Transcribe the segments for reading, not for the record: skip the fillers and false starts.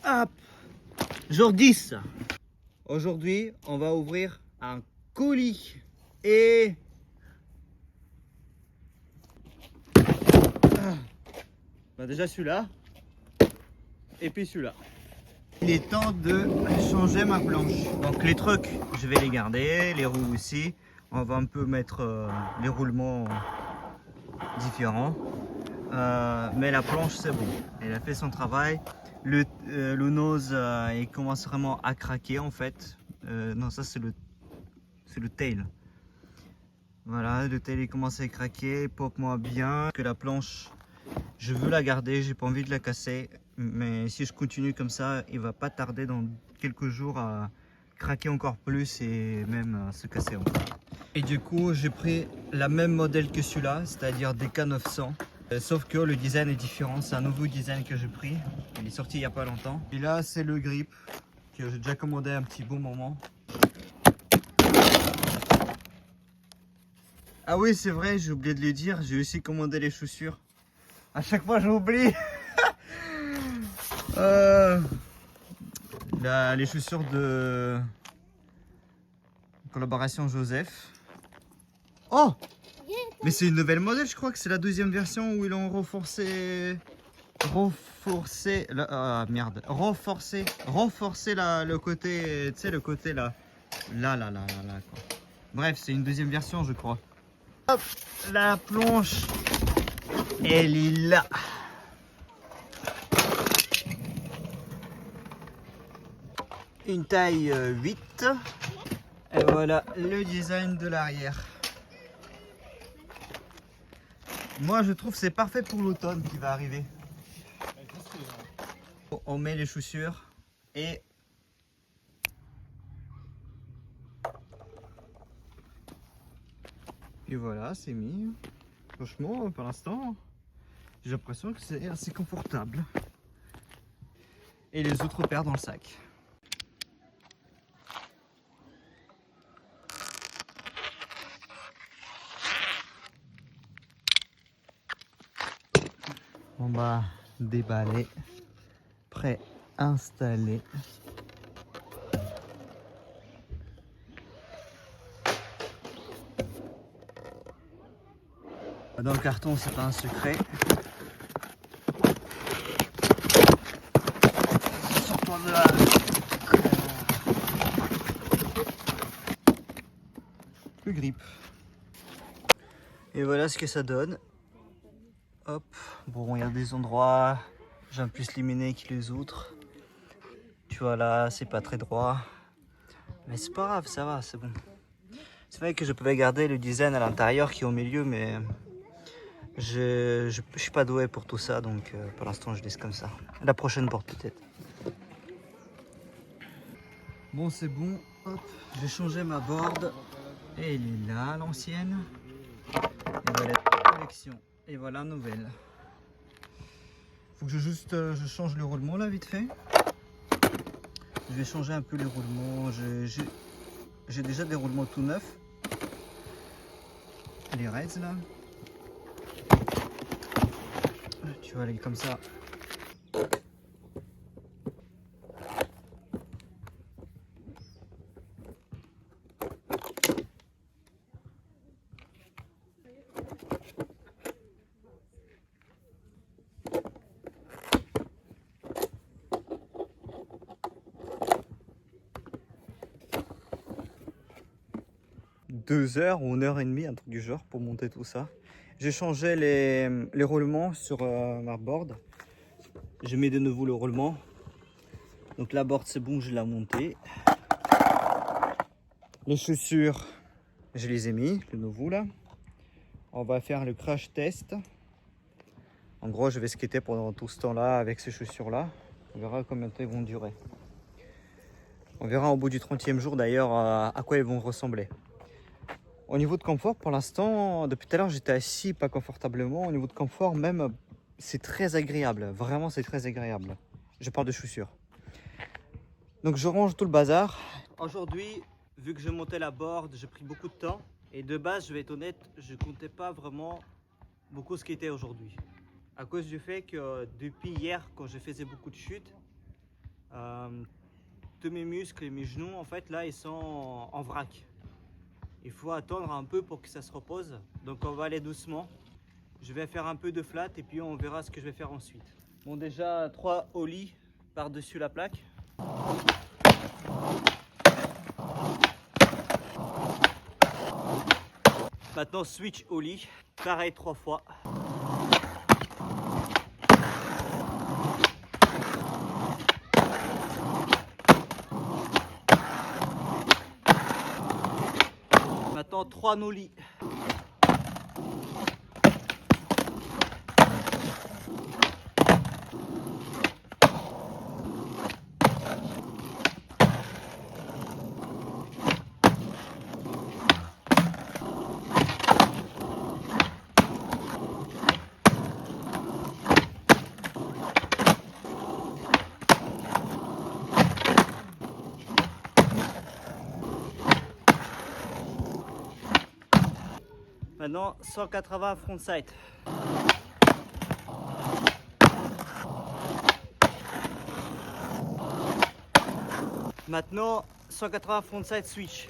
Hop. Jour 10. Aujourd'hui, on va ouvrir un colis. Et... Bah déjà celui-là. Et puis celui-là. Il est temps de changer ma planche. Donc les trucs, je vais les garder. Les roues aussi. On va un peu mettre les roulements différents. Mais la planche c'est bon, elle a fait son travail. Le nose il commence vraiment à craquer en fait. Non, ça c'est le tail. Voilà, le tail il commence à craquer, pop-moi bien. Que la planche, je veux la garder, j'ai pas envie de la casser. Mais si je continue comme ça, il va pas tarder dans quelques jours à craquer encore plus et même à se casser encore. Et du coup, j'ai pris la même modèle que celui-là, c'est-à-dire DK900. Sauf que le design est différent, c'est un nouveau design que j'ai pris. Il est sorti il n'y a pas longtemps. Et là, c'est le grip que j'ai déjà commandé un petit bon moment. Ah oui, c'est vrai, j'ai oublié de le dire, j'ai aussi commandé les chaussures. À chaque fois, j'oublie. Les chaussures de collaboration Joseph. Oh! Mais c'est une nouvelle modèle, je crois que c'est la deuxième version où ils ont renforcé le côté, tu sais, le côté là, quoi. Bref, c'est une deuxième version, je crois. Hop, la planche, elle est là. Une taille 8. Et voilà le design de l'arrière. Moi je trouve que c'est parfait pour l'automne qui va arriver. On met les chaussures et voilà, c'est mis. Franchement, pour l'instant, j'ai l'impression que c'est assez confortable. Et les autres paires dans le sac. On va déballer, prêt, installé. Dans le carton, c'est pas un secret. Sors-toi de là. Le grip. Et voilà ce que ça donne. Hop. Bon, il y a des endroits, j'ai un plus limité que les autres. Tu vois là, c'est pas très droit. Mais c'est pas grave, ça va, c'est bon. C'est vrai que je pouvais garder le design à l'intérieur qui est au milieu, mais je suis pas doué pour tout ça, donc pour l'instant je laisse comme ça. La prochaine porte peut-être. Bon, c'est bon. Hop, j'ai changé ma board. Et elle est là, l'ancienne. Et voilà la collection. Et voilà la nouvelle. Faut que je change le roulement là vite fait. Je vais changer un peu les roulements. J'ai déjà des roulements tout neufs. Les Reds là. Tu vas aller comme ça. 2 heures ou 1 heure et demie, un truc du genre, pour monter tout ça. J'ai changé les roulements sur ma board. J'ai mis de nouveau le roulement. Donc la board c'est bon, je l'ai montée. Les chaussures, je les ai mis, de nouveau là. On va faire le crash test. En gros, je vais skater pendant tout ce temps-là avec ces chaussures-là. On verra combien de temps ils vont durer. On verra au bout du 30e jour d'ailleurs à quoi ils vont ressembler. Au niveau de confort, pour l'instant, depuis tout à l'heure, j'étais assis pas confortablement. Au niveau de confort, même, c'est très agréable. Vraiment, c'est très agréable. Je parle de chaussures. Donc, je range tout le bazar. Aujourd'hui, vu que je montais la board, j'ai pris beaucoup de temps. Et de base, je vais être honnête, je comptais pas vraiment beaucoup skater aujourd'hui. À cause du fait que depuis hier, quand je faisais beaucoup de chutes, tous mes muscles et mes genoux, en fait, là, ils sont en vrac. Il faut attendre un peu pour que ça se repose. Donc on va aller doucement. Je vais faire un peu de flat et puis on verra ce que je vais faire ensuite. Bon, déjà 3 ollies par-dessus la plaque. Maintenant switch ollie, pareil 3 fois. Maintenant 3 nollies. Maintenant 180 frontside. Maintenant 180 frontside switch.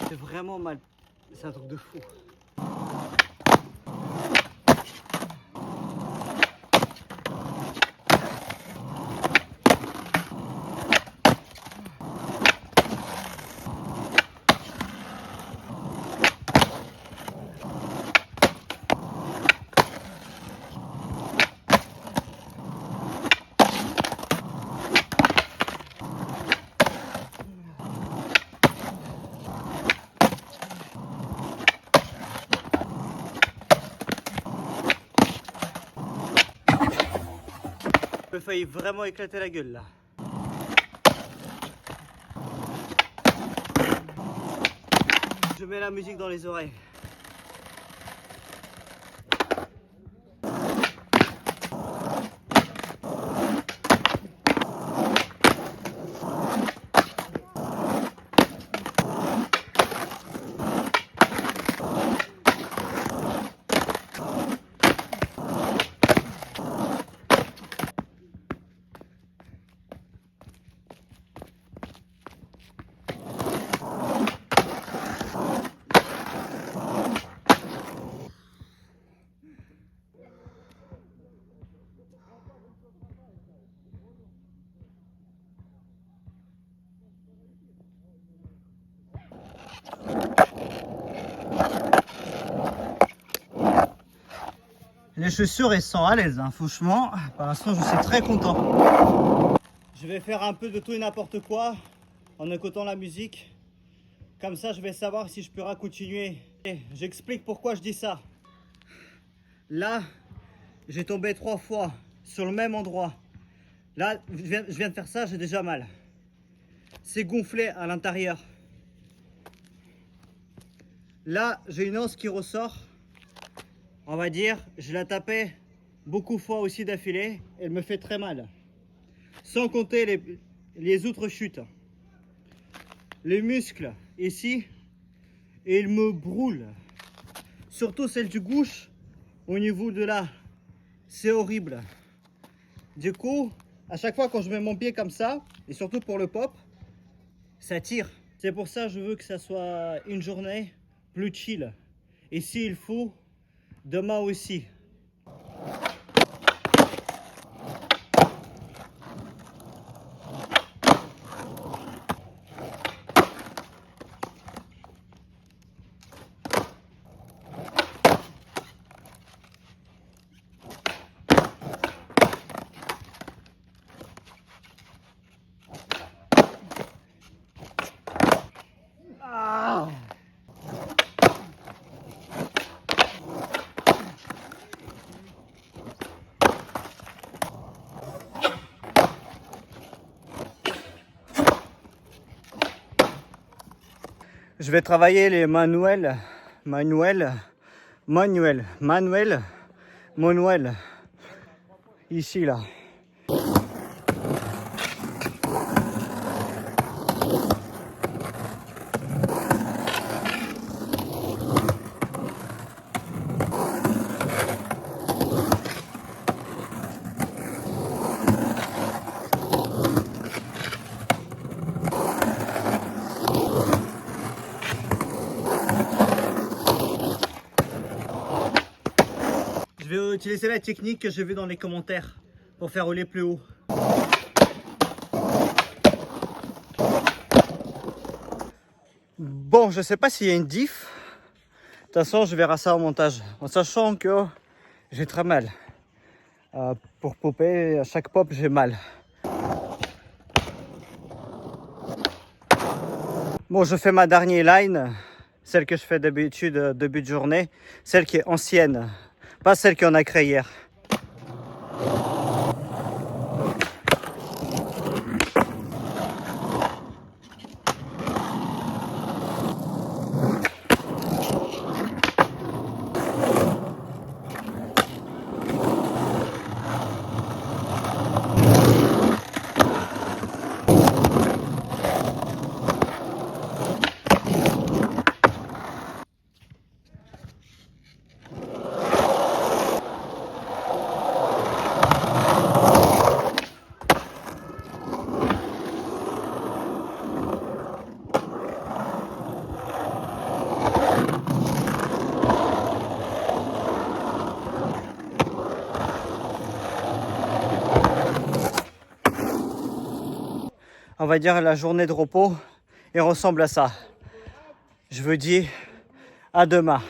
C'est vraiment mal. C'est un truc de fou. J'ai failli vraiment éclater la gueule là. Je mets la musique dans les oreilles. Les chaussures elles sont à l'aise, hein. Franchement, pour l'instant je suis très content. Je vais faire un peu de tout et n'importe quoi en écoutant la musique. Comme ça je vais savoir si je pourrai continuer. J'explique pourquoi je dis ça. Là, j'ai tombé 3 fois sur le même endroit. Là, je viens de faire ça, j'ai déjà mal. C'est gonflé à l'intérieur. Là, j'ai une os qui ressort. On va dire, je la tapais beaucoup de fois aussi d'affilée. Elle me fait très mal. Sans compter les autres chutes. Les muscles ici, et ils me brûlent. Surtout celle du gauche, au niveau de là. C'est horrible. Du coup, à chaque fois quand je mets mon pied comme ça, et surtout pour le pop, ça tire. C'est pour ça que je veux que ça soit une journée plus chill. Et s'il faut, demain aussi. Je vais travailler les manuels, ici là. Je vais utiliser la technique que j'ai vue dans les commentaires pour faire rouler plus haut. Bon, je sais pas s'il y a une diff. De toute façon, je verrai ça au montage. En sachant que j'ai très mal. Pour popper, à chaque pop, j'ai mal. Bon, je fais ma dernière line. Celle que je fais d'habitude début de journée. Celle qui est ancienne. Pas celle qu'on a créée hier. On va dire la journée de repos et ressemble à ça. Je vous dis à demain.